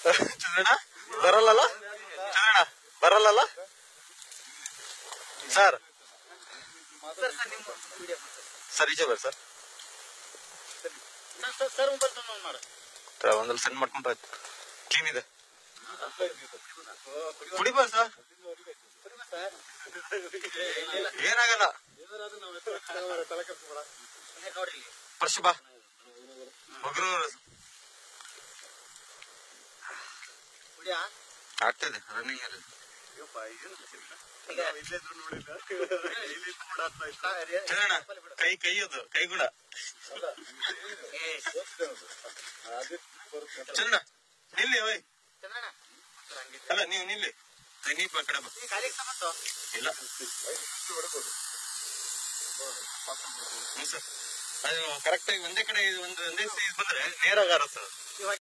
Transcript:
Chandranna ಬರಲ್ಲಲ್ಲ, Chandranna ಬರಲ್ಲಲ್ಲ sir. Sir ಈಚೆ ಬರ್ರಿ sir. ಒಂದಲ್ಲಿ send ಮಾಡ್ಕೊಂಡ್ರೆ ಆಯ್ತು. ಕ್ಲೀನ್ ಇದೆ, ಕುಡಿಬಾರ ಸರ್, ಏನಾಗಲ್ಲ. ಪರ್ಶು ಬಾ ಹೋಗ್ರು ಆಗ್ತದೆ ರನ್ನಿಂಗ್ ಅಲ್ಲಿ. ಚಂದ್ರಣ್ಣ ಕೈಯದು ಕೈಗುಣ. ಚಂದ್ರಣ್ಣ ನಿಲ್ಲಿ ಓಯ್, ಅಲ್ಲ ನೀವು ನಿಲ್ಲಿ, ನೀಪ ಕಡೆ ಬಾ. ಇಲ್ಲ ಸರ್, ಅದು ಕರೆಕ್ಟ್ ಆಗಿ ಒಂದೇ ಕಡೆ ಒಂದೇ ಬಂದ್ರೆ ನೇರ ಸರ್.